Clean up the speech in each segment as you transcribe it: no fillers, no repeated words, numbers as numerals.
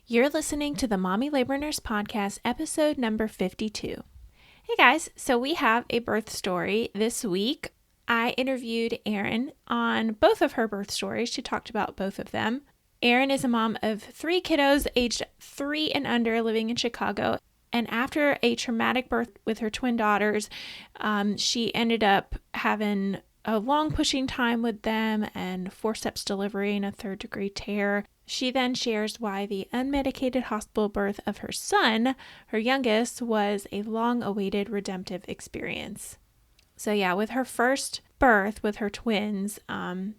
You're listening to the Mommy Labor Nurse Podcast, episode number 52. Hey guys, so we have a birth story this week. I interviewed Erin on both of her birth stories. She talked about both of them. Erin is a mom of 3 kiddos aged 3 and under living in Chicago. And after a traumatic birth with her twin daughters, she ended up having a long pushing time with them and forceps delivery and a 3rd-degree tear. She then shares why the unmedicated hospital birth of her son, her youngest, was a long-awaited redemptive experience. So yeah, with her first birth with her twins,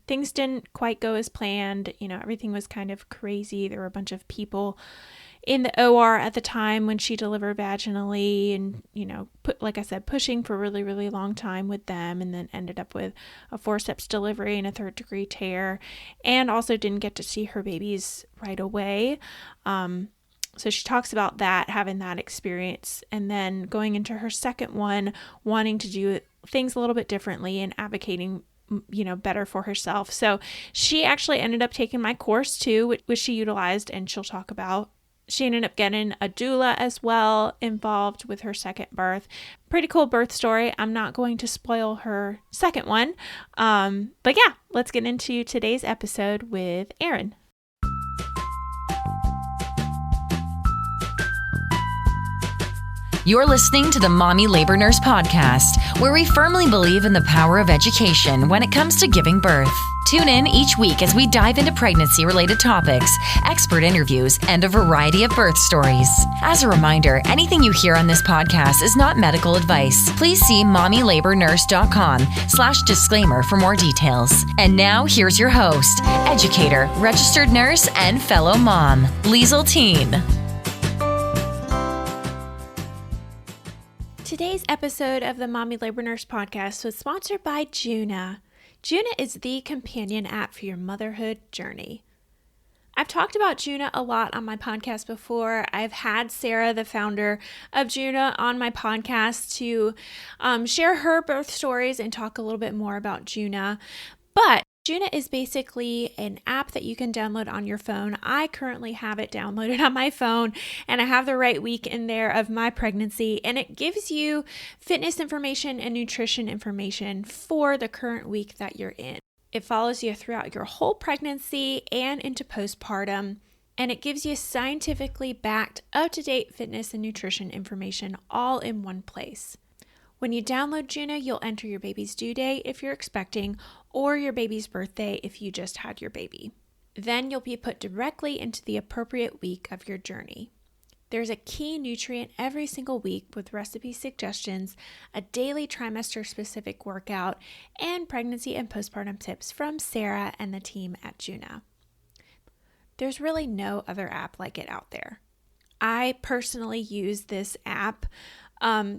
things didn't quite go as planned. Everything was kind of crazy. There were a bunch of people in the OR at the time when she delivered vaginally and, pushing for a really, really long time with them, and then ended up with a forceps delivery and a 3rd-degree tear, and also didn't get to see her babies right away. So she talks about that, having that experience, and then going into her second one, wanting to do things a little bit differently and advocating better for herself. So she actually ended up taking my course too, which she utilized, and she'll talk about. She ended up getting a doula as well involved with her second birth. Pretty cool birth story. I'm not going to spoil her second one. But yeah, let's get into today's episode with Erin. You're listening to the Mommy Labor Nurse Podcast, where we firmly believe in the power of education when it comes to giving birth. Tune in each week as we dive into pregnancy-related topics, expert interviews, and a variety of birth stories. As a reminder, anything you hear on this podcast is not medical advice. Please see mommylabornurse.com/disclaimer for more details. And now, here's your host, educator, registered nurse, and fellow mom, Liesl Teen. Today's episode of the Mommy Labor Nurse Podcast was sponsored by Juna. Juna is the companion app for your motherhood journey. I've talked about Juna a lot on my podcast before. I've had Sarah, the founder of Juna, on my podcast to share her birth stories and talk a little bit more about Juna. But Juna is basically an app that you can download on your phone. I currently have it downloaded on my phone, and I have the right week in there of my pregnancy, and it gives you fitness information and nutrition information for the current week that you're in. It follows you throughout your whole pregnancy and into postpartum, and it gives you scientifically backed, up-to-date fitness and nutrition information all in one place. When you download Juna, you'll enter your baby's due date if you're expecting, or your baby's birthday if you just had your baby. Then you'll be put directly into the appropriate week of your journey. There's a key nutrient every single week with recipe suggestions, a daily trimester-specific workout, and pregnancy and postpartum tips from Sarah and the team at Juna. There's really no other app like it out there. I personally use this app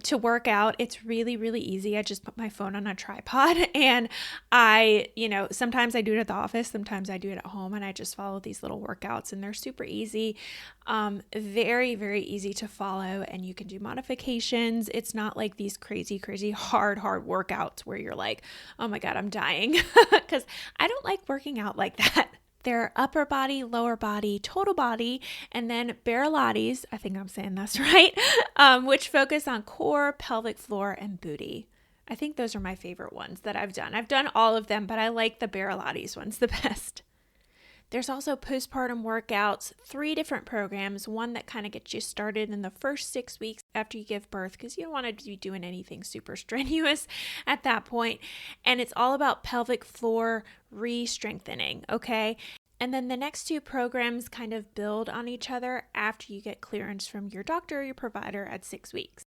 to work out. It's really, really easy. I just put my phone on a tripod, and sometimes I do it at the office, sometimes I do it at home, and I just follow these little workouts, and they're super easy. Very, very easy to follow, and you can do modifications. It's not like these crazy, crazy hard workouts where you're like, oh my God, I'm dying, because I don't like working out like that. There are upper body, lower body, total body, and then Pilates, I think I'm saying that's right, which focus on core, pelvic floor, and booty. I think those are my favorite ones that I've done. I've done all of them, but I like the Pilates ones the best. There's also postpartum workouts, 3 different programs, one that kind of gets you started in the first 6 weeks after you give birth, because you don't want to be doing anything super strenuous at that point. And it's all about pelvic floor re-strengthening, okay? And then the next 2 programs kind of build on each other after you get clearance from your doctor or your provider at 6 weeks.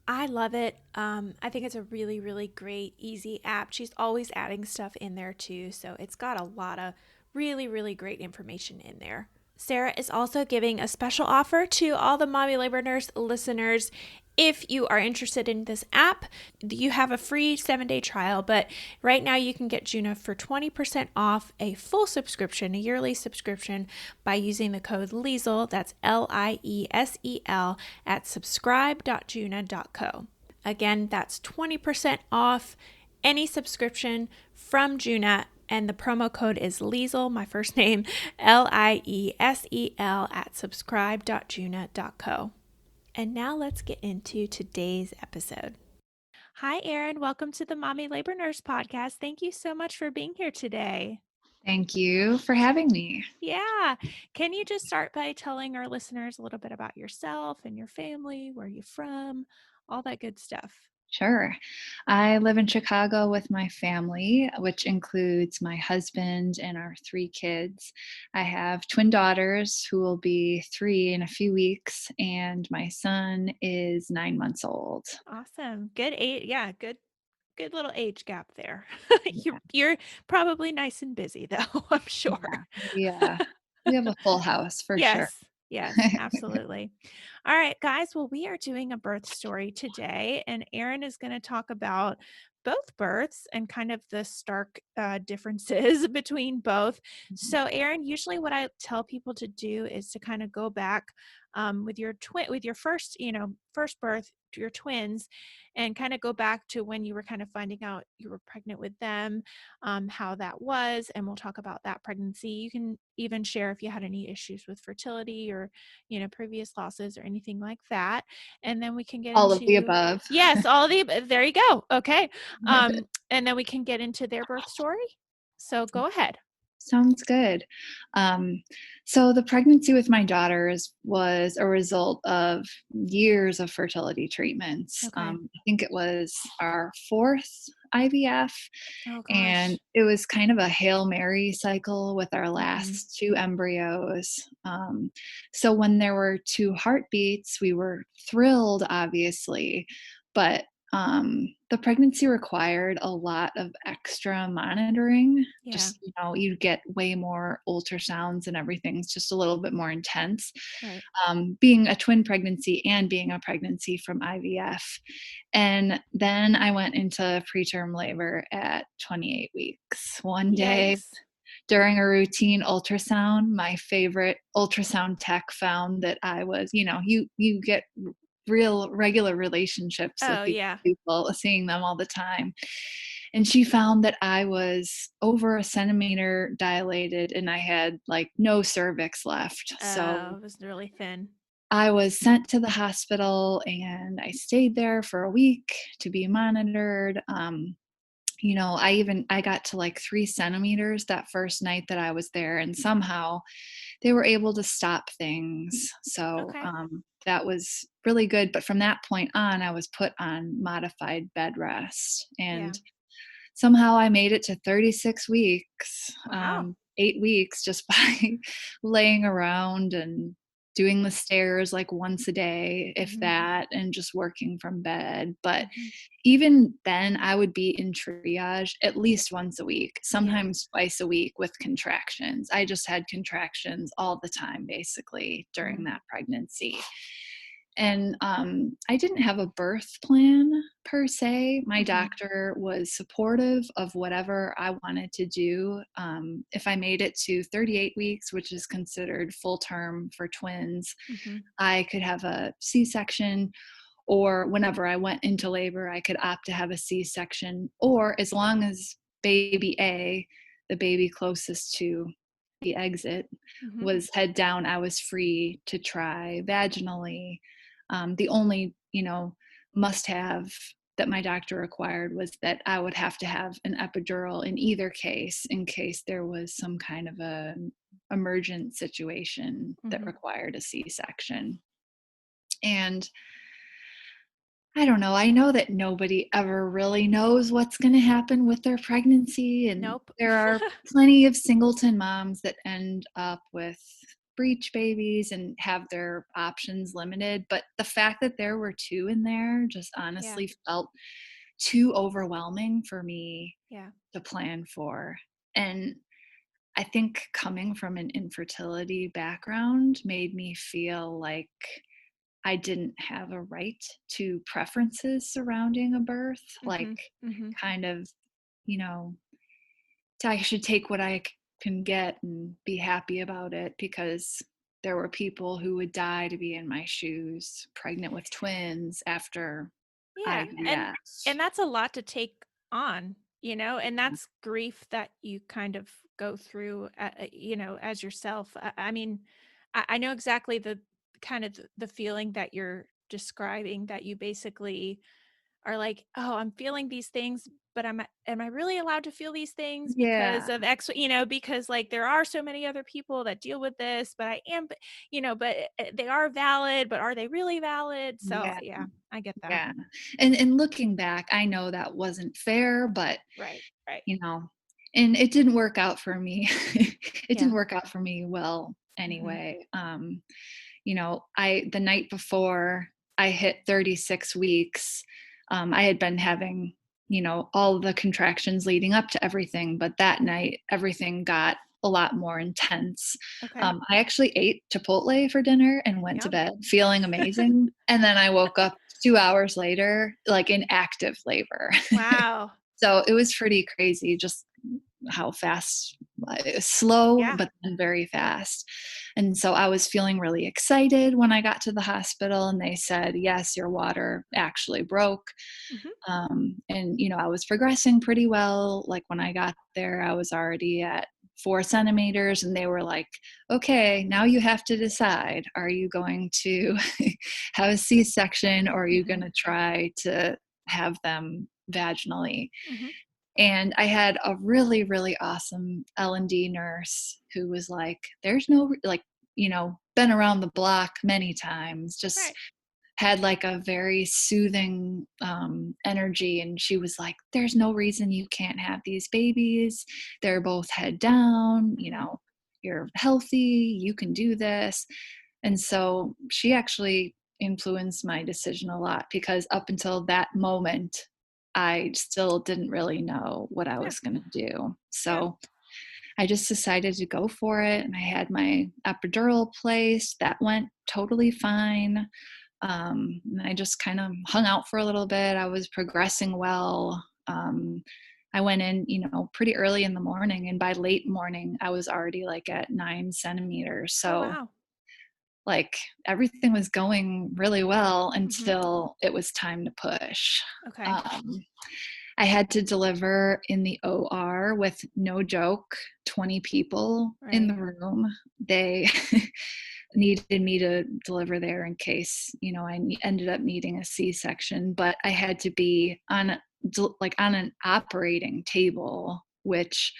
I love it. I think it's a really, really great, easy app. She's always adding stuff in there too, so it's got a lot of really, really great information in there. Sarah is also giving a special offer to all the Mommy Labor Nurse listeners. If you are interested in this app, you have a free 7-day trial, but right now you can get Juna for 20% off a full subscription, a yearly subscription, by using the code Liesl, that's Liesel, at subscribe.juna.co. Again, that's 20% off any subscription from Juna, And the promo code is Liesel, my first name, Liesel at subscribe.juna.co. And now let's get into today's episode. Hi, Erin. Welcome to the Mommy Labor Nurse podcast. Thank you so much for being here today. Thank you for having me. Yeah. Can you just start by telling our listeners a little bit about yourself and your family, where you're from, all that good stuff? Sure. I live in Chicago with my family, which includes my husband and our 3 kids. I have twin daughters who will be 3 in a few weeks, and my son is 9 months old. Awesome. Good age. Yeah, good little age gap there. Yeah. You're probably nice and busy though, I'm sure. Yeah. We have a full house for sure. Yes, absolutely. All right, guys. Well, we are doing a birth story today, and Erin is going to talk about both births and kind of the stark differences between both. So, Erin, usually what I tell people to do is to kind of go back with your first, first birth, your twins, and kind of go back to when you were kind of finding out you were pregnant with them, how that was, and we'll talk about that pregnancy. You can even share if you had any issues with fertility or, previous losses or anything like that. And then we can get All of the into, above. yes, there you go. Okay. And then we can get into their birth story. So go ahead. Sounds good. Um, so the pregnancy with my daughters was a result of years of fertility treatments. Okay. I think it was our 4th IVF, Oh gosh. and it was kind of a Hail Mary cycle with our Mm-hmm. last 2 embryos. So when there were 2 heartbeats, we were thrilled, obviously, but the pregnancy required a lot of extra monitoring. Yeah. Just, you get way more ultrasounds and everything's just a little bit more intense. Right. Being a twin pregnancy and being a pregnancy from IVF. And then I went into preterm labor at 28 weeks. One day Yikes. during a routine ultrasound, my favorite ultrasound tech found that I was, you get real regular relationships with Oh these yeah. people, seeing them all the time. And she found that I was over a centimeter dilated and I had like no cervix left. So It was really thin. I was sent to the hospital and I stayed there for a week to be monitored. I got to like 3 centimeters that first night that I was there, and somehow they were able to stop things. So Okay. that was really good. But from that point on, I was put on modified bed rest. Yeah. And somehow I made it to 36 weeks, Wow. 8 weeks just by laying around and doing the stairs like once a day, if Mm-hmm. that, and just working from bed. But Mm-hmm. even then, I would be in triage at least once a week, Yeah. sometimes twice a week with contractions. I just had contractions all the time, basically, during Mm-hmm. that pregnancy. And I didn't have a birth plan per se. My Mm-hmm. doctor was supportive of whatever I wanted to do. If I made it to 38 weeks, which is considered full term for twins, Mm-hmm. I could have a C section, or whenever I went into labor, I could opt to have a C section, or as long as baby A, the baby closest to the exit, Mm-hmm. was head down, I was free to try vaginally. The only, must have that my doctor required was that I would have to have an epidural in either case, in case there was some kind of a emergent situation that Mm-hmm. required a C-section. And I don't know. I know that nobody ever really knows what's going to happen with their pregnancy. And Nope. there are plenty of singleton moms that end up with breech babies and have their options limited. But the fact that there were 2 in there just Yeah. honestly felt too overwhelming for me Yeah. to plan for. And I think coming from an infertility background made me feel like I didn't have a right to preferences surrounding a birth, like Mm-hmm. Mm-hmm. kind of, you know, I should take what I can get and be happy about it, because there were people who would die to be in my shoes, pregnant with twins after Yeah. IVF. And that's a lot to take on, and that's grief that you kind of go through, as yourself. I mean, I know exactly the kind of the feeling that you're describing, that you basically are like, "Oh, I'm feeling these things, but am I really allowed to feel these things because Yeah. of X, because like there are so many other people that deal with this, but I am, but they are valid, but are they really valid?" So, Yeah. yeah, I get that. Yeah. And looking back, I know that wasn't fair, but, Right, right. you know, and it didn't work out for me. It didn't Yeah. work out for me well Mhm. anyway. I the night before I hit 36 weeks, I had been having, all the contractions leading up to everything, but that night everything got a lot more intense. Okay. I actually ate Chipotle for dinner and went to Yep. bed feeling amazing, and then I woke up 2 hours later, like, in active labor. Wow. So, it was pretty crazy just how fast slow, Yeah. but then very fast. And so I was feeling really excited when I got to the hospital and they said, "Yes, your water actually broke." Mhm. And, I was progressing pretty well. Like when I got there, I was already at 4 centimeters, and they were like, "Okay, now you have to decide. Are you going to have a C section, or are you going Mhm. to try to have them vaginally?" Mhm. And I had a really, really awesome L&D nurse who was like, "There's no, like, been around the block many times, just Right. had like a very soothing energy." And she was like, "There's no reason you can't have these babies. They're both head down, Mhm. you're healthy, you can do this." And so she actually influenced my decision a lot because up until that moment, I still didn't really know what I Yeah. was going to do. Yeah. So I just decided to go for it. And I had my epidural placed. That went totally fine. And I just kind of hung out for a little bit. I was progressing well. I went in, pretty early in the morning. And by late morning, I was already like at 9 centimeters. Oh, So, wow. like, everything was going really well Mhm. until it was time to push. Okay. Um, I had to deliver in the OR with, no joke, 20 people in Right. the room. They needed me to deliver there in case, ended up needing a C-section, but I had to be like on an operating table, which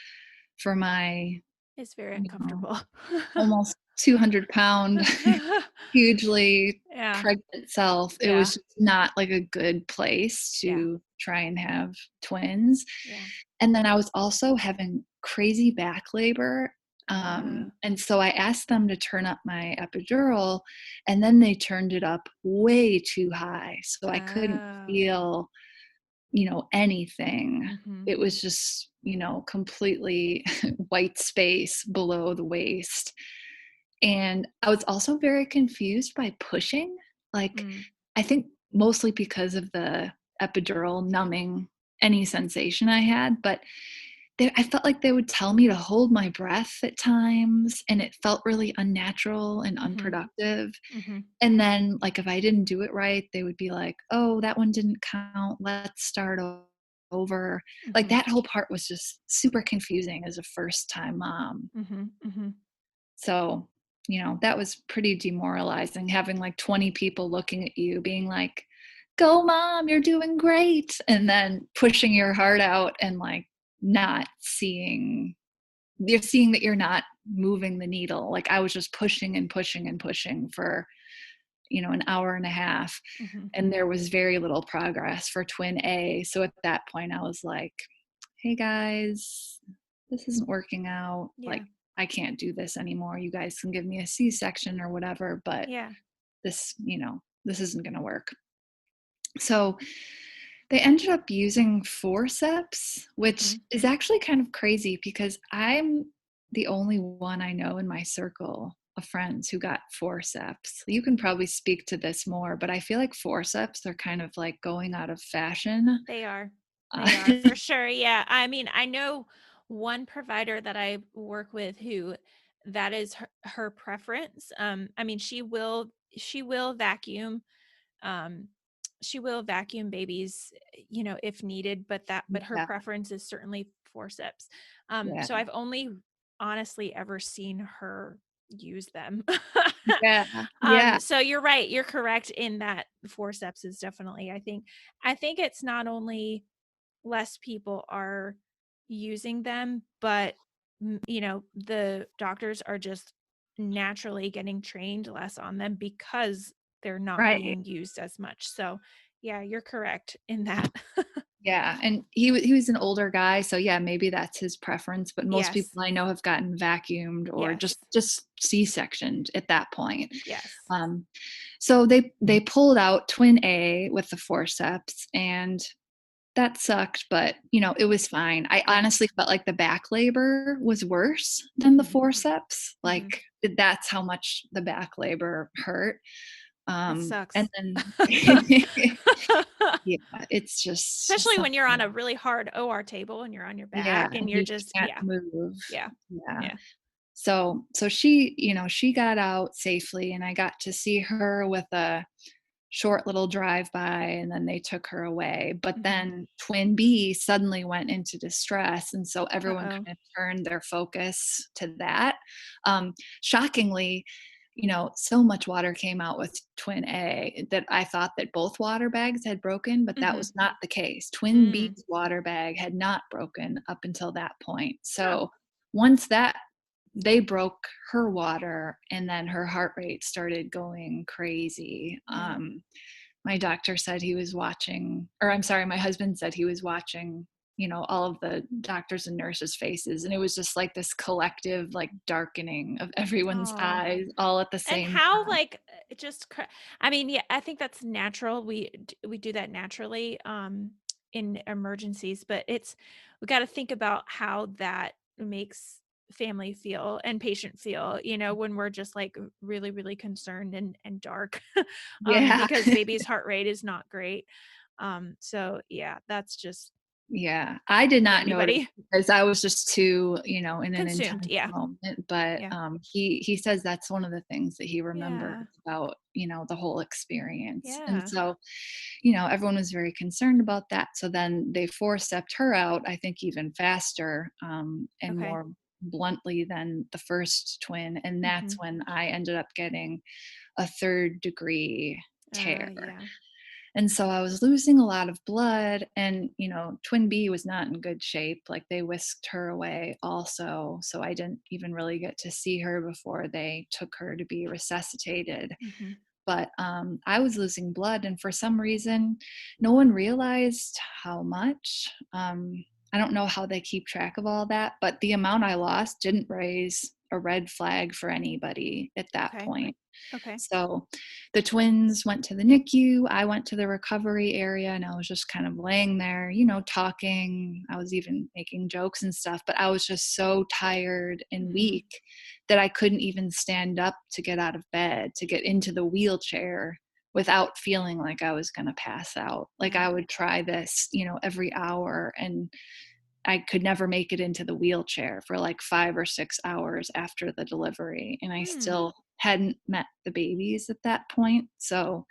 for my, It's very you know, uncomfortable. almost 200-pound, hugely Yeah. pregnant self, it Yeah. was just not like a good place Yeah. to try and have twins. Yeah. And then I was also having crazy back labor. Uh, And so I asked them to turn up my epidural, and then they turned it up way too high. So I couldn't oh. feel, anything. Mhm. It was just, completely white space below the waist. And I was also very confused by pushing. Like, Mm. I think mostly because of the epidural numbing any sensation I had, but I felt like they would tell me to hold my breath at times, and it felt really unnatural and Mhm. unproductive. Mhm. And then, like, if I didn't do it right, they would be like, "Oh, that one didn't count. Let's start over." Like, Mhm. that whole part was just super confusing as a first time mom. Mhm. Mhm. So, that was pretty demoralizing having like 20 people looking at you being like, "Go, mom, you're doing great." And then pushing your heart out and like not seeing, you're seeing that you're not moving the needle. Like I was just pushing and pushing and pushing for, an hour and a half. Mhm. And there was very little progress for twin A. So at that point, I was like, "Hey guys, this isn't working out. Like, Yeah. I can't do this anymore. You guys can give me a C-section or whatever, but Yeah. this isn't going to work." So they ended up using forceps, which Mhm. is actually kind of crazy because I'm the only one I know in my circle of friends who got forceps. You can probably speak to this more, but I feel like forceps are kind of like going out of fashion. They are. Uh, They are for sure. Yeah. I mean, I know one provider that I work with who that is her preference. I mean, she will vacuum. Um, she will vacuum babies, if needed, but her Yeah. preference is certainly forceps. Yeah. So I've only honestly ever seen her use them. Yeah. Yeah. So you're right. You're correct in that forceps is definitely, I think it's not only less people are using them, but the doctors are just naturally getting trained less on them because they're not Right. being used as much. So, yeah, you're correct in that. Yeah, and he was an older guy, so yeah, maybe that's his preference, but most Yes. people I know have gotten vacuumed or Yes. just C-sectioned at that point. Yes. Um, so they pulled out twin A with the forceps, and that sucked, but, it was fine. I Yeah. honestly felt like the back labor was worse than the Mhm. forceps, Mhm. like, that's how much the back labor hurt. It And sucks. then yeah, it's just Especially when you're on something. a really hard OR table and you're on your Yeah, back and and you're you just can't yeah. move. Yeah. Yeah. Yeah. So she got out safely, and I got to see her with a short little drive-by, and then they took her away. But Mhm. then twin B suddenly went into distress, and so everyone Uh-oh. kinda turned their focus to that. Shockingly, so much water came out with twin A that I thought that both water bags had broken, but that Mhm. was not the case. Twin Mm. B's water bag had not broken up until that point. Oh. So once that they broke her water, and then her heart rate started going crazy. Yeah. My doctor said he was watching, or I'm sorry, my husband said he was watching, all of the doctors and nurses' faces, and it was just like this collective, like, darkening of everyone's Oh. eyes all at the And same how, time. I mean, yeah, I think that's natural. We do that naturally in emergencies, but we got to think about how that makes family feel and patient feel, when we're just like really, really concerned and dark Yeah. because baby's heart rate is not great. So yeah, that's just Yeah, I did for not notice anybody because I was just too, in an consumed. intense Yeah. moment, but, Yeah. he says that's one of the things that he remembers Yeah. about, the whole experience, and Yeah. so, everyone was very concerned about that, so then they forcept her out, I think even faster, and Okay. more bluntly than the first twin, and that's Hmm. when I ended up getting a third-degree tear. Yeah. And so I was losing a lot of blood, and, twin B was not in good shape. Like, they whisked her away also. So I didn't even really get to see her before they took her to be resuscitated. Hmm. But I was losing blood, and for some reason, no one realized how much. I don't know how they keep track of all that, but the amount I lost didn't raise a red flag for anybody at that Okay. point. Okay. So the twins went to the NICU. I went to the recovery area, and I was just kind of laying there, talking. I was even making jokes and stuff, but I was just so tired and Mhm. weak that I couldn't even stand up to get out of bed, to get into the wheelchair without feeling like I was going to pass out. Like, I Right. would try this, every hour, and I could never make it into the wheelchair for like 5 or 6 hours after the delivery, and I Hmm. still hadn't met the babies at that point. So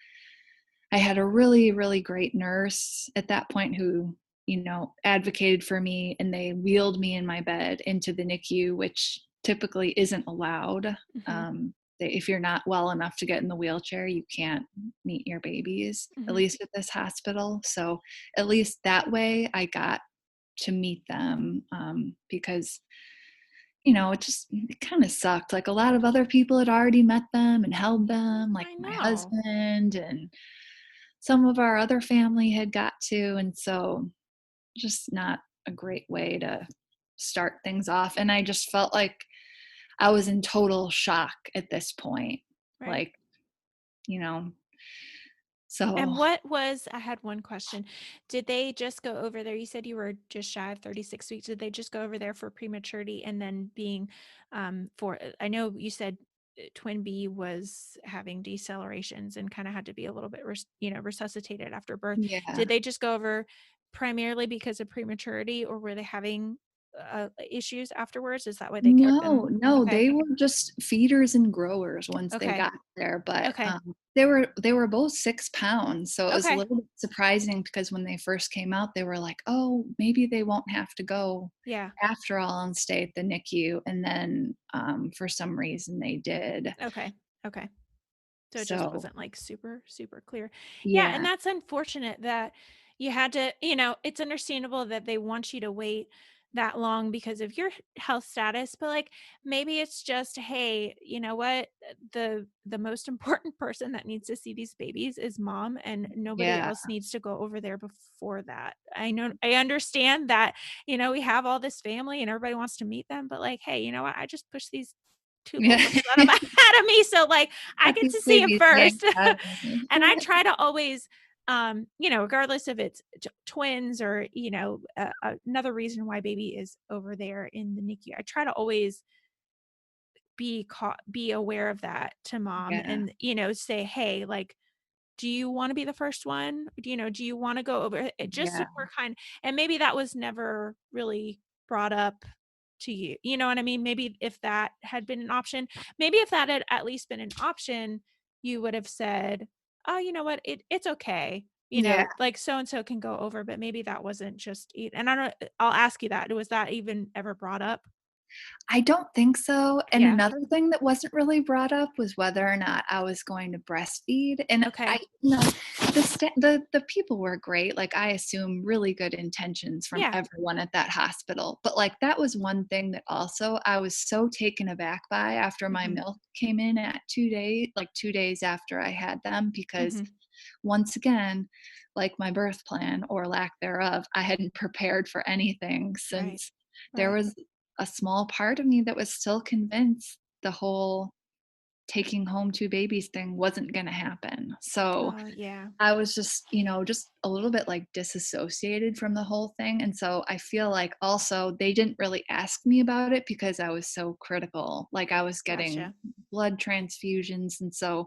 I had a really, really great nurse at that point who, advocated for me, and they wheeled me in my bed into the NICU, which typically isn't allowed. Mhm. If you're not well enough to get in the wheelchair, you can't meet your babies, at Mhm. least at this hospital. So at least that way I got to meet them, because it kind of sucked. Like, a lot of other people had already met them and held them, like I my know. husband and some of our other family had got to, and so just not a great way to start things off. And I just felt like I was in total shock at this point. Right. Like, you know, so And I had one question. Did they just go over there? You said you were just shy of 36 weeks. Did they just go over there for prematurity and then being I know you said twin B was having decelerations and kind of had to be a little bit, resuscitated after birth. yeah. Did they just go over primarily because of prematurity or were they having issues afterwards? Is that why they kept No, them? no, Okay. they were just feeders and growers once they Okay. got there, but, Okay. they were both 6 pounds, so it was a Okay. little bit surprising because when they first came out, they were like, "Oh, maybe they won't have to go Yeah. after all and stay at the NICU," and then, for some reason they did. Okay. Okay. So it just So, wasn't like super, super clear. Yeah, and yeah. that's unfortunate that you had to, it's understandable that they want you to wait that long because of your health status, but like maybe it's just, hey, you know what? The most important person that needs to see these babies is mom, and nobody Yeah. else needs to go over there before that. I understand that, we have all this family and everybody wants to meet them, but like, hey, you know what? I just push these two Yeah. little ones out of ahead of me. So like I Got get these to see him babies first. yanked out of me. And I try to always, regardless if it's twins or, another reason why baby is over there in the NICU, I try to always be aware of that to mom Yeah. and, say, hey, like, do you want to be the first one? Do you want to go over it just so Yeah. we're and maybe that was never really brought up to you. You know what I mean? Maybe if that had been an option, maybe if that had at least been an option, you would have said, "Oh, you know what? It's okay. Yeah. Like so and so can go over," but maybe that wasn't just and I don't I'll ask you that. Was that even ever brought up? I don't think so, and Yeah. another thing that wasn't really brought up was whether or not I was going to breastfeed, and I Okay. the people were great, like, I assume really good intentions from Yeah. everyone at that hospital, but, like, that was one thing that also I was so taken aback by after my Mhm. milk came in at 2 days after I had them, because Mhm. once again, like my birth plan or lack thereof, I hadn't prepared for anything Right. since there Right. was a small part of me that was still convinced the whole taking home 2 babies thing wasn't gonna happen. So, Oh, yeah. I was just, just a little bit, like, disassociated from the whole thing, and so I feel like also they didn't really ask me about it because I was so critical. Like, I was getting Gotcha. blood transfusions, and so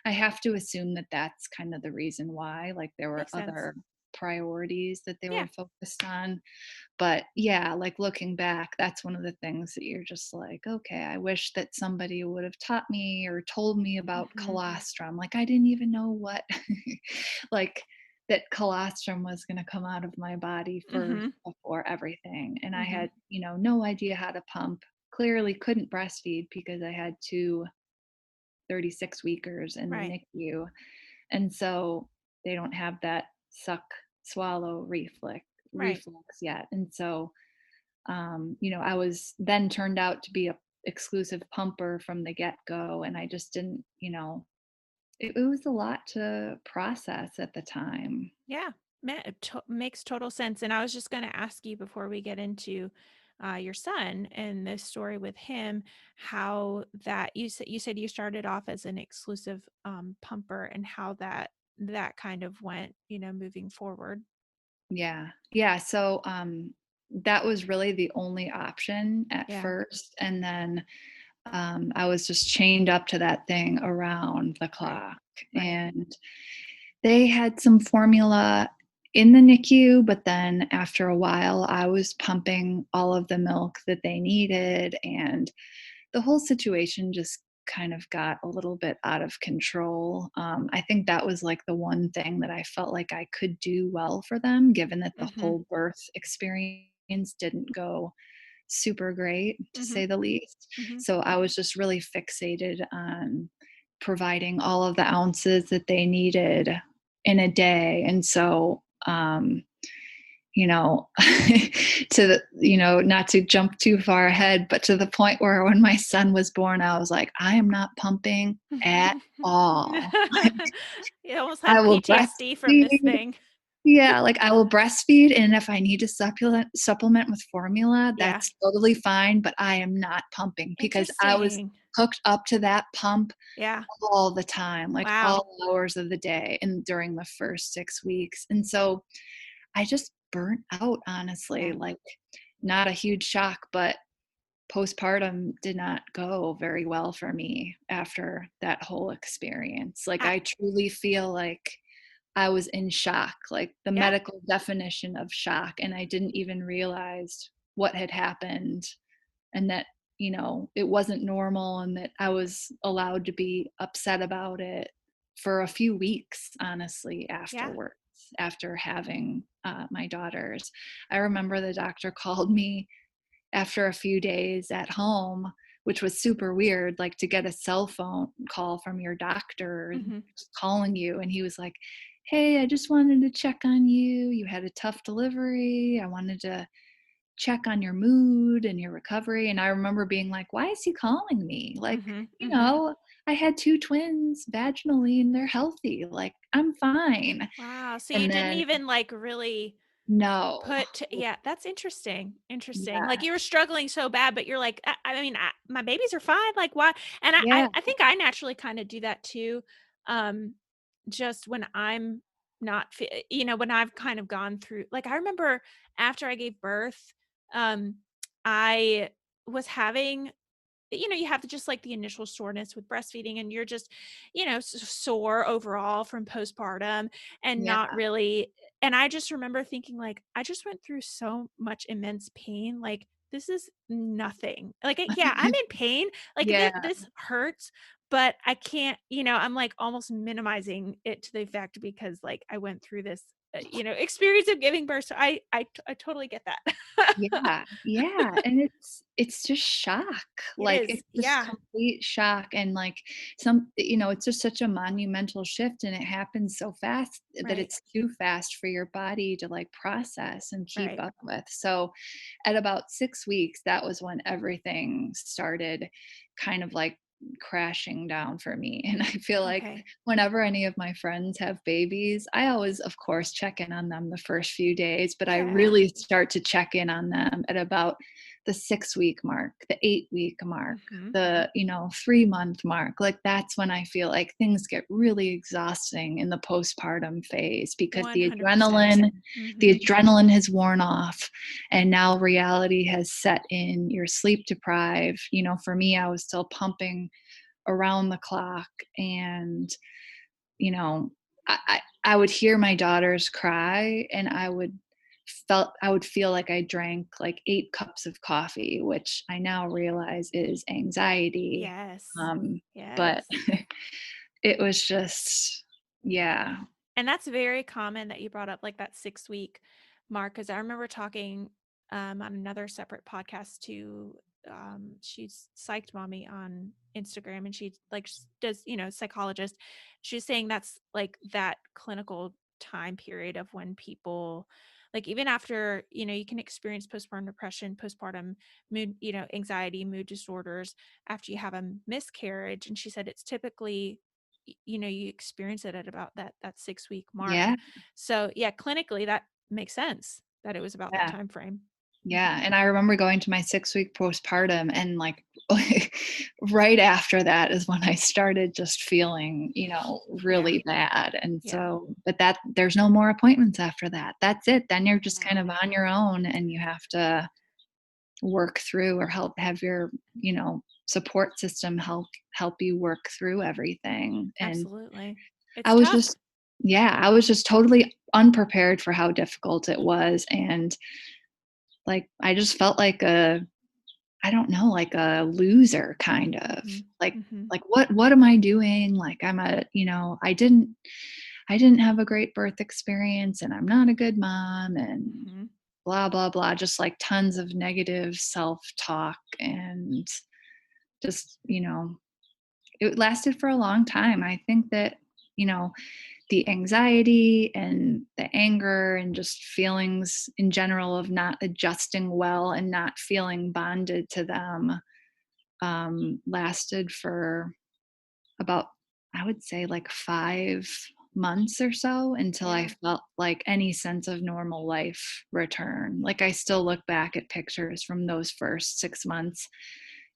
I have to assume that that's kind of the reason why, like, there were Makes sense. other priorities that they Yeah. were focused on. But yeah, like looking back, that's one of the things that you're just like, okay, I wish that somebody would have taught me or told me about Mhm. colostrum. Like I didn't even know what like that colostrum was going to come out of my body first Mhm. before everything. And I Mhm. had, no idea how to pump. Clearly couldn't breastfeed because I had two 36 weekers in the Right. NICU. And so they don't have that suck swallow Right. reflex yet. And so I was then turned out to be a exclusive pumper from the get-go, and I just didn't, it was a lot to process at the time. Yeah, it makes total sense. And I was just going to ask you before we get into your son and the story with him, how that you said you started off as an exclusive pumper, and how that kind of went, moving forward. Yeah. Yeah, so, that was really the only option at Yeah, first, and then, I was just chained up to that thing around the right, clock, right. and they had some formula in the NICU, but then after a while, I was pumping all of the milk that they needed, and the whole situation just kind of got a little bit out of control. I think that was like the one thing that I felt like I could do well for them, given that the Mm-hmm. whole birth experience didn't go super great, to Mm-hmm. say the least. Mm-hmm. So I was just really fixated on providing all of the ounces that they needed in a day. And so, you know, to the, not to jump too far ahead, but to the point where when my son was born, I was like, I am not pumping at all. You almost I had will PTSD from this breastfeed. thing. Yeah, like I will breastfeed, and if I need to supplement with formula, Yeah. that's totally fine, but I am not pumping because I was Interesting. hooked up to that pump Yeah. all the time, like Wow. all hours of the day and during the first 6 weeks. And so I just burnt out, honestly, Yeah. like not a huge shock, but postpartum did not go very well for me after that whole experience. Like I, I truly feel like I was in shock, like the yeah. medical definition of shock, and I didn't even realize what had happened, and that, it wasn't normal, and that I was allowed to be upset about it for a few weeks, honestly, Yeah. afterwards, after having my daughters. I remember the doctor called me after a few days at home, which was super weird, like to get a cell phone call from your doctor Mm-hmm. calling you. And he was like, "Hey, I just wanted to check on you. You had a tough delivery. I wanted to check on your mood and your recovery." And I remember being like, why is he calling me? Like, Mm-hmm. you Mm-hmm. know, I had two twins vaginally and they're healthy. Like, I'm fine. Wow. So you And didn't then, even like really no. yeah, that's interesting. Interesting. Like Yeah. you were struggling so bad, but you're like, I mean, my babies are fine. Like why? And Yeah. I think I naturally kind of do that too. Um, just when I'm not, when I've kind of gone through, like I remember after I gave birth, um, I was having, you have just like the initial soreness with breastfeeding and you're just, sore overall from postpartum and Yeah. not really. And I just remember thinking like, I just went through so much immense pain. Like, this is nothing. Like, yeah, I'm in pain. Like Yeah. this hurts, but I can't, I'm like almost minimizing it to the effect because like I went through this, experience of giving birth. So I totally get that. Yeah, yeah, and it's just shock, It like, is. it's just Yeah. complete shock, and, like, it's just such a monumental shift, and it happens so fast that Right. it's too fast for your body to, like, process and keep Right. up with. So, at about 6 weeks, that was when everything started kind of, like, crashing down for me, and I feel like Okay. whenever any of my friends have babies, I always, of course, check in on them the first few days, but I Yeah. really start to check in on them at about the 6 week mark, the 8 week mark, Mhm. the 3 month mark. Like, that's when I feel like things get really exhausting in the postpartum phase, because the 100%. adrenaline, the Mhm. adrenaline has worn off, and now reality has set in. You're sleep deprived. For me, I was still pumping around the clock, and you know I would hear my daughters cry, and I would feel like I drank like 8 cups of coffee, which I now realize is anxiety. Yes. um but Yes. it was just, yeah. And that's very common that you brought up like that 6-week mark, because I remember talking on another separate podcast to she's Psyched Mommy on Instagram, and she like does, psychologist. She's saying that's like that clinical time period of when people like even after, you can experience postpartum depression, postpartum mood, anxiety, mood disorders after you have a miscarriage. And she said it's typically you experience it at about that 6-week mark. Yeah. So yeah, clinically that makes sense that it was about that Yeah. time frame. Mhm. Yeah, and I remember going to my 6 week postpartum, and, like, right after that is when I started just feeling, Yeah. really bad, and Yeah. so but there's no more appointments after that. That's it, then you're just kind No. of on your own, and you have to work through, or have your, support system help you work through everything. And Absolutely. I It's was tough. just yeah, I was just totally unprepared for how difficult it was, and, like, I just felt like I don't know, like a loser kind of. Mhm. Like Mhm. like what am I doing? Like, I didn't have a great birth experience, and I'm not a good mom, and Mhm. blah blah blah, just like tons of negative self-talk, and just, it lasted for a long time. I think that, you know, the anxiety and the anger and just feelings in general of not adjusting well and not feeling bonded to them, lasted for about, I would say, like 5 months or so, until I Yeah. felt like any sense of normal life return. Like, I still look back at pictures from those first 6 months,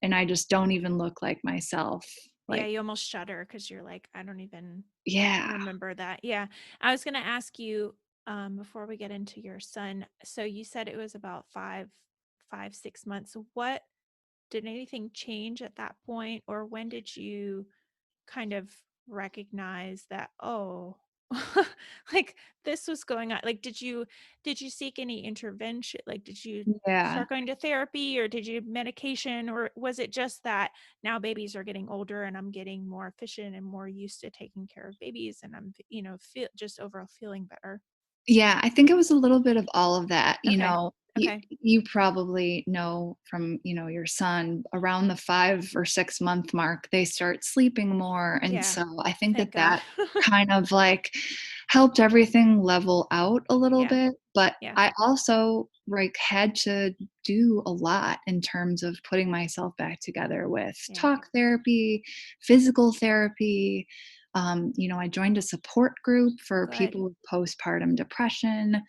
and I just don't even look like myself. Yeah, Like, you almost shudder because you're like, I don't even yeah, remember that. Yeah. I was going to ask you before we get into your son. So you said it was about 6 months. So what did anything change at that point, or when did you kind of recognize that, oh? like this was going on. Like, did you seek any intervention? Like, did you Yeah. start going to therapy, or did you medication, or was it just that now babies are getting older and I'm getting more efficient and more used to taking care of babies and I'm, feel just overall feeling better? Yeah, I think it was a little bit of all of that. Okay. Okay. You probably know from, your son around the 5 or 6 month mark, they start sleeping more. And Yeah. so I think Thank that God. kind of like helped everything level out a little Yeah. bit. But Yeah. I also like had to do a lot in terms of putting myself back together with Yeah. talk therapy, physical therapy. I joined a support group for Good. people with postpartum depression.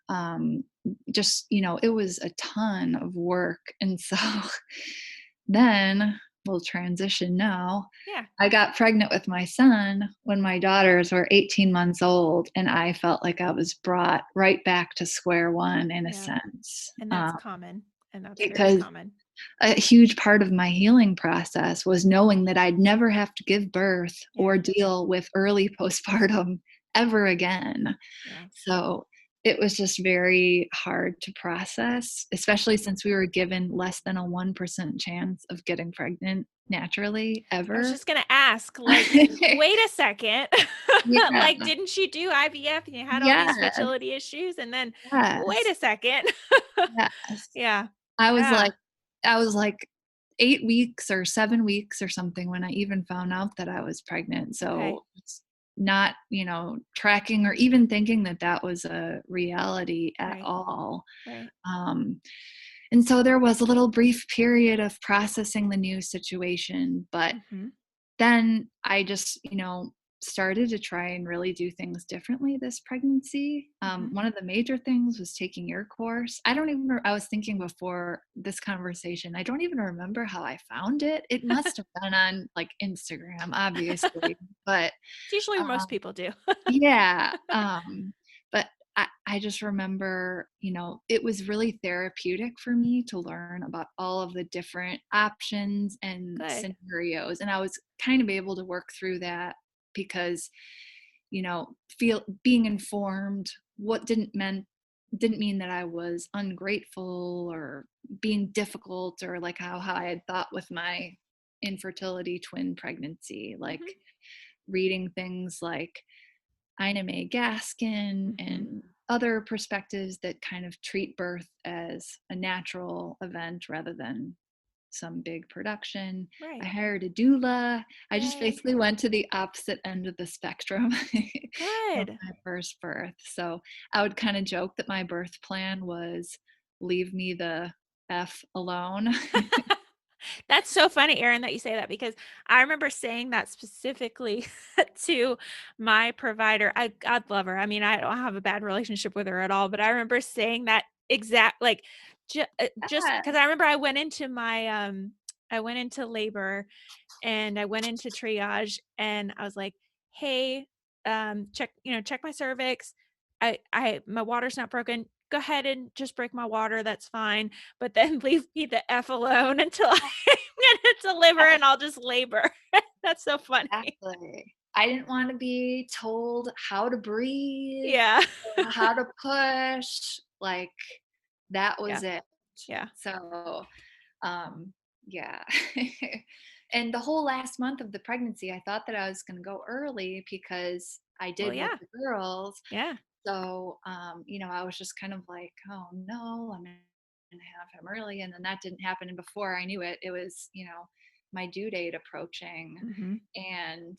Um, it was a ton of work. And so then we'll transition now. Yeah. I got pregnant with my son when my daughters were 18 months old, and I felt like I was brought right back to square one in a Yeah. sense. And that's common. And that's very Because common. a huge part of my healing process was knowing that I'd never have to give birth Yeah. or deal with early postpartum ever again. Yeah. So it was just very hard to process, especially Mhm. since we were given less than a 1% chance of getting pregnant naturally I was ever. just gonna ask, like, wait a second. Yeah. Like, didn't you do IVF and you had all these Yes. fertility issues? And then, wait Yes. a second. Yes. Yeah. I was Yeah. like I was like 8 weeks or 7 weeks or something when I even found out that I was pregnant, Okay. so it's not, tracking or even thinking that that was a reality at Right. all. Right. Um, and so there was a little brief period of processing the new situation, but Mhm. then I just, started to try and really do things differently this pregnancy. Mhm. One of the major things was taking your course. I was thinking before this conversation, I don't even remember how I found it. It must have been on like Instagram, obviously, but It's usually where most um, people do. yeah. But I just remember, it was really therapeutic for me to learn about all of the different options and Good. scenarios. And I was kind of able to work through that because, feel being informed what didn't mean that I was ungrateful or being difficult or like how I had thought with my infertility twin pregnancy, like Mhm. reading things like Ina May Gaskin Mhm. and other perspectives that kind of treat birth as a natural event rather than some big production. I Right. hired a doula. I just Yay. basically went to the opposite end of the spectrum of Good. my first birth. So I would kind of joke that my birth plan was leave me the F alone. That's so funny, Erin, that you say that because I remember saying that specifically to my provider. God love her. I mean, I don't have a bad relationship with her at all, but I remember saying that exact like just Yeah. because I remember I went into labor and I went into triage and I was like, "Hey, check my cervix. My water's not broken. Go ahead and just break my water. That's fine. But then leave me the F alone until I get to deliver and I'll just labor." That's so funny. Exactly. I didn't want to be told how to breathe Yeah. or how to push. Like that Yeah. was it. Yeah. So, um, yeah. And the whole last month of the pregnancy, I thought that I was going to go early because I Well, did with yeah. the girls. Yeah. So, I was just kind of like, oh no, I'm going to have him early. And then that didn't happen. And before I knew it, it was, my due date approaching. Mhm. And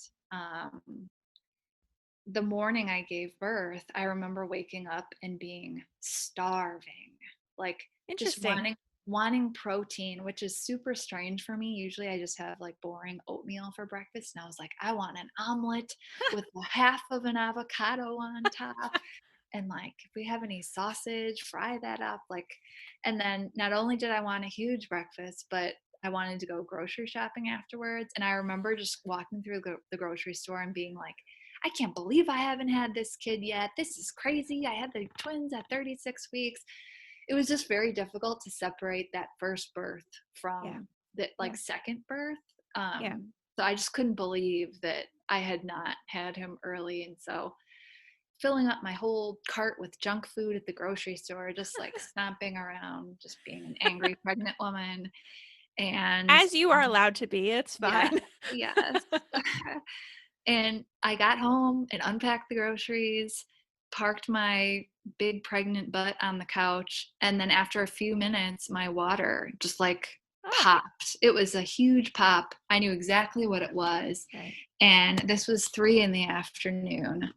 the morning I gave birth, I remember waking up and being starving, like just Interesting. wanting protein, which is super strange for me. Usually I just have like boring oatmeal for breakfast. And I was like, I want an omelet with a half of an avocado on top. And like, if we have any sausage, fry that up. Like, and then not only did I want a huge breakfast, but I wanted to go grocery shopping afterwards. And I remember just walking through the grocery store and being like, I can't believe I haven't had this kid yet. This is crazy. I had the twins at 36 weeks. It was just very difficult to separate that first birth Yeah. from the Yeah. like second birth. Yeah. So I just couldn't believe that I had not had him early. And so filling up my whole cart with junk food at the grocery store, just like stomping around, just being an angry pregnant woman. And As you are allowed to be, it's yeah, fine. yes. And I got home and unpacked the groceries, parked my big pregnant butt on the couch, and then after a few minutes, my water just like Oh, popped. It was a huge pop. I knew exactly what it was. right. And this was 3 p.m.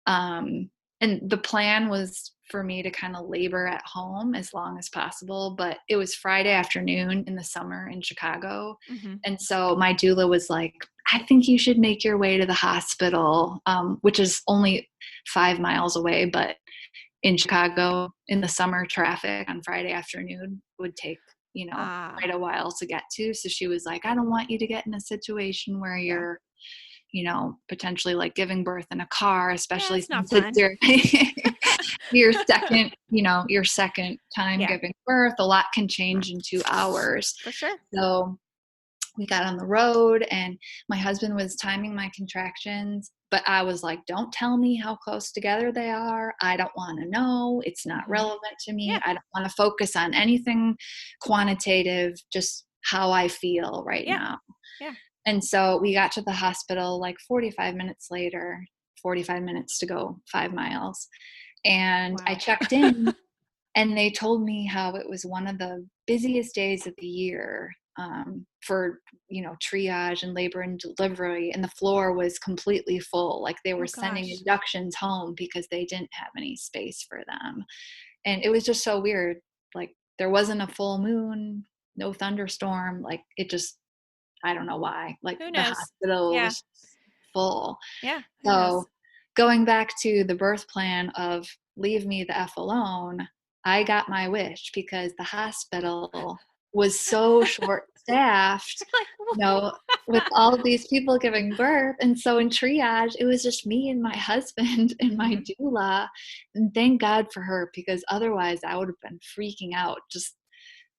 And the plan was for me to kind of labor at home as long as possible, but it was Friday afternoon in the summer in Chicago. Mm-hmm. And so my doula was like, I think you should make your way to the hospital, which is only 5 miles away, but in Chicago in the summer, traffic on Friday afternoon would take, Ah, quite a while to get to. So she was like, I don't want you to get in a situation where yeah. you're, potentially like giving birth in a car, Yeah, especially it's not since it's fun. your second time Yeah, giving birth. A lot can change in 2 hours. for sure. So we got on the road and my husband was timing my contractions, but I was like, don't tell me how close together they are. I don't want to know. It's not Mm-hmm. relevant to me. Yeah, I don't want to focus on anything quantitative, just how I feel right yeah, now. yeah. And so we got to the hospital like 45 minutes later, 45 minutes to go 5 miles. And I Wow. checked in and they told me how it was one of the busiest days of the year for triage and labor and delivery, and the floor was completely full. Like they were Oh sending gosh. inductions home because they didn't have any space for them. And it was just so weird. Like there wasn't a full moon, no thunderstorm. Like it just, I don't know why. Like Who the knows? hospital Yeah, was full. yeah. Who So knows? going back to the birth plan of leave me the F alone, I got my wish because the hospital was so short staffed, Like, with all of these people giving birth. And so in triage, it was just me and my husband and my Mhm. doula. And thank God for her, because otherwise I would have been freaking out just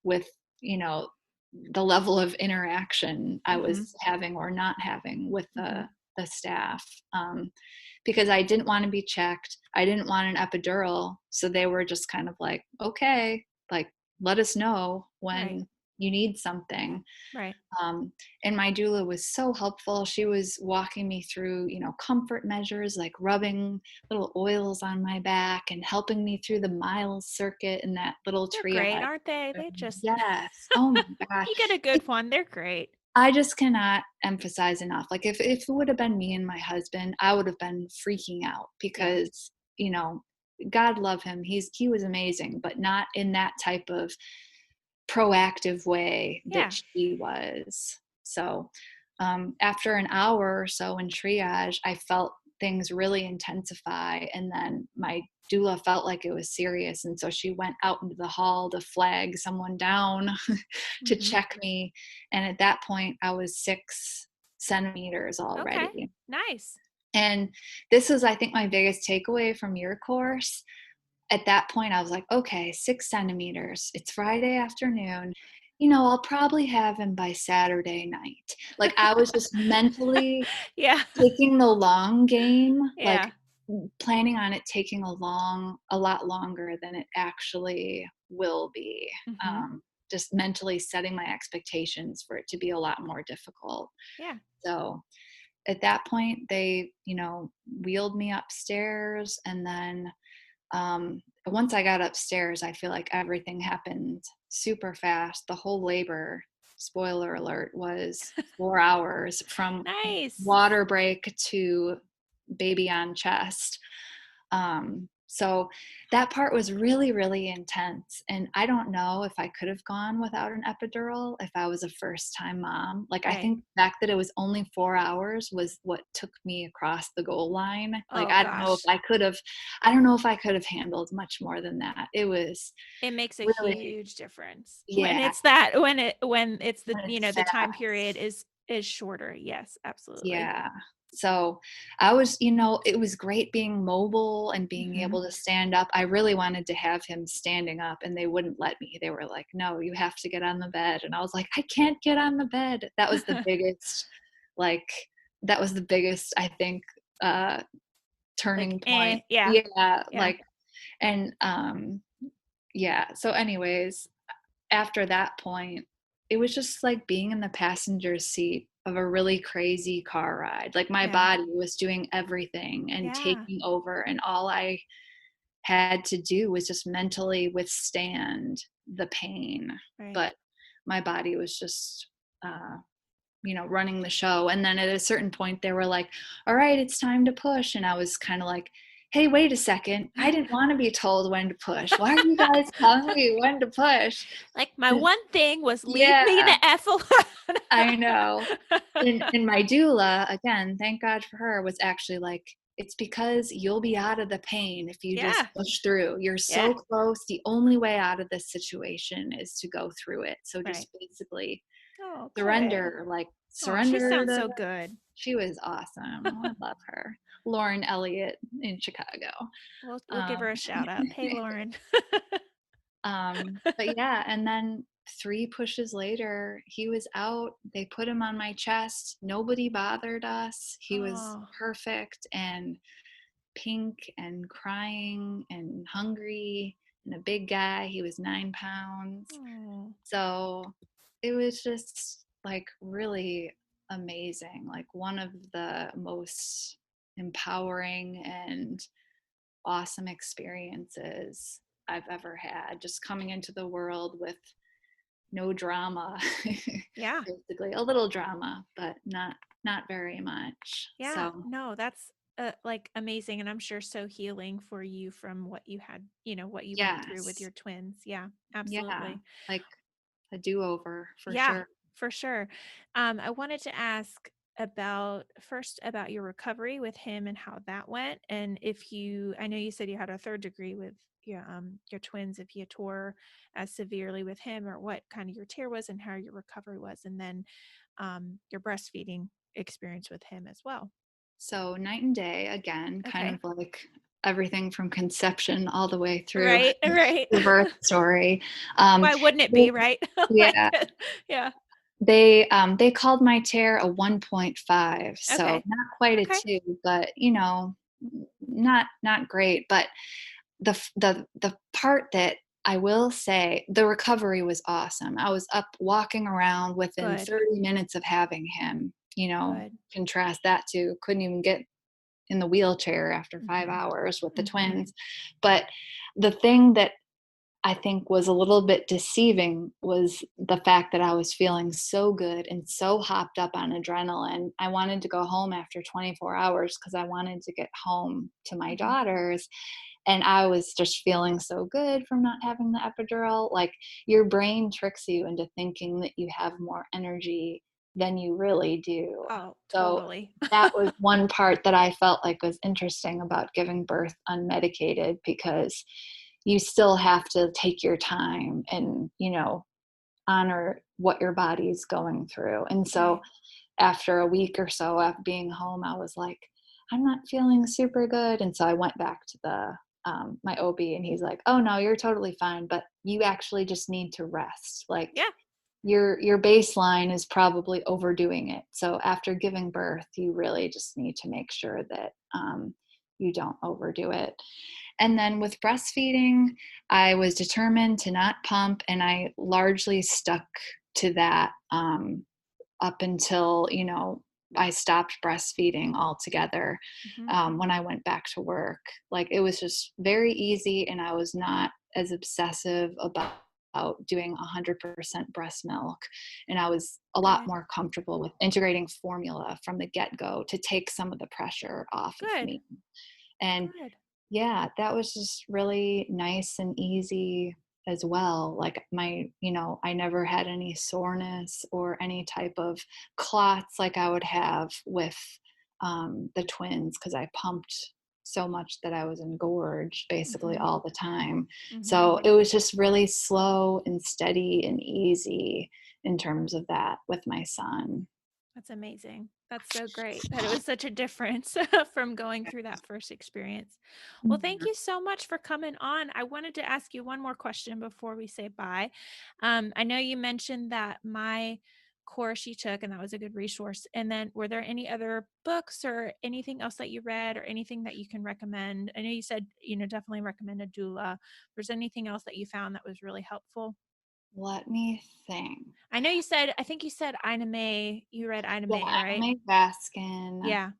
with, you know, the level of interaction I Mhm. was having or not having with Mhm. the staff. Because I didn't want to be checked. I didn't want an epidural. So they were just kind of like, okay, like, let us know Right. when you need something. Right. Um, and my doula was so helpful. She was walking me through, comfort measures, like rubbing little oils on my back and helping me through the miles circuit in that little They're triage. great, aren't they? They just Yes. Oh my gosh. you get a good one. They're great. I just cannot emphasize enough. Like if it would have been me and my husband, I would have been freaking out Yeah. because, God love him. He was amazing, but not in that type of proactive way that Yeah. she was. So, after an hour or so in triage, I felt things really intensify. And then my doula felt like it was serious. And so she went out into the hall to flag someone down to Mhm. check me. And at that point, I was 6 centimeters Okay. already. Nice. And this was, I think, my biggest takeaway from your course. At that point, I was like, okay, 6 centimeters. It's Friday afternoon. I'll probably have him by Saturday night. Like I was just mentally Yeah. taking the long game, like Yeah. planning on it taking a lot longer than it actually will be. Mhm. Um, just mentally setting my expectations for it to be a lot more difficult. Yeah. So at that point, they, wheeled me upstairs. And then once I got upstairs, I feel like everything happened super fast. The whole labor, spoiler alert, was 4 hours from Nice. water break to baby on chest. So that part was really, really intense. And I don't know if I could have gone without an epidural if I was a first time mom. Like, I Right. think the fact that it was only 4 hours was what took me across the goal line. Like, Oh gosh. I don't know if I could have handled much more than that. It was It makes a really, huge difference. When yeah, it's that when it's the, when it's the time fast. period is shorter. Yes, absolutely. Yeah. So it was great being mobile and being Mhm. able to stand up. I really wanted to have him standing up and they wouldn't let me. They were like, no, you have to get on the bed. And I was like, I can't get on the bed. Like, that was the biggest, I think, turning Like, point. yeah, Yeah, yeah, like, and yeah. So anyways, after that point, it was just like being in the passenger seat of a really crazy car ride. Like my yeah, body was doing everything and yeah, taking over, and all I had to do was just mentally withstand the pain. right. But my body was just running the show. And then at a certain point, they were like, all right, it's time to push. And I was kind of like, hey, wait a second. I didn't want to be told when to push. Why are you guys telling me when to push? Like, my one thing was leave me Yeah, the F alone. I know. And my doula, again, thank God for her, was actually like, it's because you'll be out of the pain if you just Yeah, push through. You're yeah, so close. The only way out of this situation is to go through it. So right. just basically Oh, good. surrender, like Oh, she surrender sounds to. so good. She was awesome. Oh, I love her. Lauren Elliott in Chicago. We'll give Um, her a shout out. Hey, Lauren. but yeah, and then 3 pushes later, he was out. They put him on my chest. Nobody bothered us. He was Oh, perfect and pink and crying and hungry and a big guy. He was 9 pounds. oh, So it was just like really amazing. Like one of the most empowering and awesome experiences I've ever had, just coming into the world with no drama. yeah. Basically a little drama, but not very much. Yeah, So no, that's like amazing, and I'm sure so healing for you from what you had, what you went through with yes, your twins. Yeah, yeah, absolutely. like a do-over for Yeah, sure. for sure. I wanted to ask about your recovery with him and how that went, and if I know you said you had a third degree with your twins, if you tore as severely with him, or what kind of your tear was, and how your recovery was, and then your breastfeeding experience with him as well. So night and day again, kind of Okay. like everything from conception all the way through Right, right. the birth story. Um, Why wouldn't it they, be, right? yeah, Like, yeah. they called my tear a 1.5, so Okay. not quite a Okay. 2, but not great. But the part that I will say, the recovery was awesome. I was up walking around within Good. 30 minutes of having him. Good. Contrast that to couldn't even get in the wheelchair after 5 Mhm. hours with the Mhm. twins. But the thing that I think was a little bit deceiving was the fact that I was feeling so good and so hopped up on adrenaline. I wanted to go home after 24 hours because I wanted to get home to my Mhm. daughters. And I was just feeling so good from not having the epidural. Like your brain tricks you into thinking that you have more energy than you really do. Oh, So totally. that was one part that I felt like was interesting about giving birth unmedicated, because you still have to take your time and, honor what your body's going through. And so Right. after a week or so of being home, I was like, I'm not feeling super good. And so I went back to the my OB, and he's like, oh no, you're totally fine, but you actually just need to rest. Like Yeah. your baseline is probably overdoing it. So after giving birth, you really just need to make sure that you don't overdo it. And then with breastfeeding, I was determined to not pump, and I largely stuck to that up until I stopped breastfeeding altogether Mhm. when I went back to work. Like it was just very easy, and I was not as obsessive about doing 100% breast milk, and I was a lot Good. more comfortable with integrating formula from the get-go to take some of the pressure off of Good. me. And Good. yeah, that was just really nice and easy as well. Like I never had any soreness or any type of clots like I would have with the twins, because I pumped so much that I was engorged basically Mhm. all the time. Mhm. So it was just really slow and steady and easy in terms of that with my son. That's amazing. That's so great that it was such a difference from going through that first experience. Well, thank Yeah. you so much for coming on. I wanted to ask you one more question before we say bye. I know you mentioned that my course you took, and that was a good resource. And then were there any other books or anything else that you read or anything that you can recommend? I know you said, definitely recommend a doula. Was there anything else that you found that was really helpful? Let me think. I think you said Ina May, you read Ina Yeah, May, right? Anime Baskin. Yeah.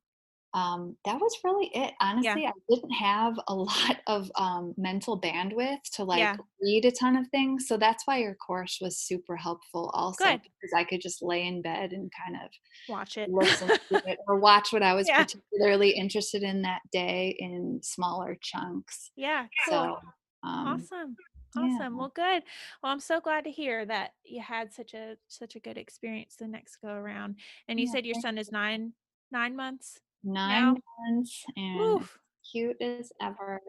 That was really it. Yeah. Honestly, I didn't have a lot of mental bandwidth to like Yeah. read a ton of things. So that's why your course was super helpful also, Good. because I could just lay in bed and kind of Watch it. listen to it or watch what I was Yeah. particularly interested in that day in smaller chunks. Yeah. Cool. So, Awesome. yeah, Awesome. Well, good. Well, I'm so glad to hear that you had such a good experience the next go around. And you yeah, said your thank son is you. 9 months 9 now. months and Woo. as cute as ever.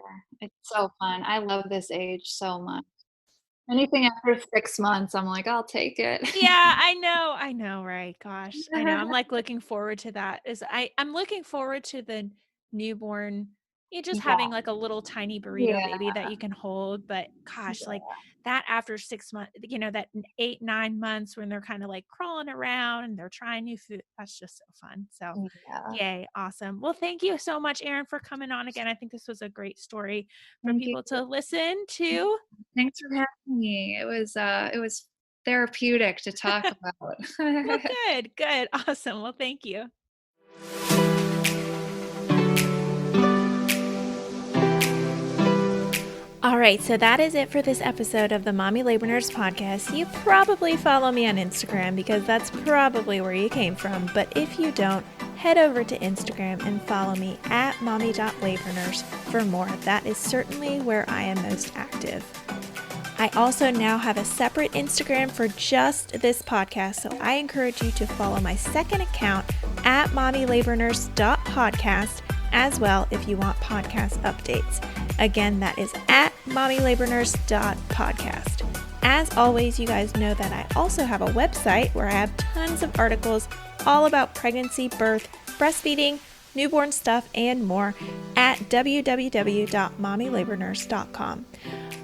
It's so fun. I love this age so much. Anything after 6 months, I'm like, "I'll take it." Yeah, I know, right? Gosh, I know. I'm like looking forward to that. I'm looking forward to the newborn, just Yeah, having like a little tiny burrito yeah, baby that you can hold. But gosh, like yeah, that after 6 months, that 8, 9 months when they're kind of like crawling around and they're trying new food. That's just so fun. So yeah. yay, awesome. Well, thank you so much, Erin, for coming on again. I think this was a great story for Thank you. people to listen to. Thanks for having me. It was therapeutic to talk about. Well, good, good, awesome. Well, thank you. All right, so that is it for this episode of the Mommy Labor Nurse podcast. You probably follow me on Instagram because that's probably where you came from. But if you don't, head over to Instagram and follow me at mommy.labornurse for more. That is certainly where I am most active. I also now have a separate Instagram for just this podcast, so I encourage you to follow my second account at mommylabornurse.podcast as well if you want podcast updates. Again, that is at mommylabornurse.podcast. As always, you guys know that I also have a website where I have tons of articles all about pregnancy, birth, breastfeeding, newborn stuff, and more at www.mommylabornurse.com.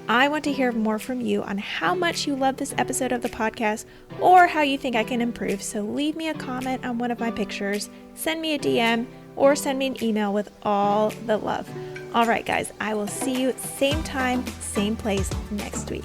I want to hear more from you on how much you love this episode of the podcast or how you think I can improve. So leave me a comment on one of my pictures, send me a DM, or send me an email with all the love. All right, guys, I will see you same time, same place next week.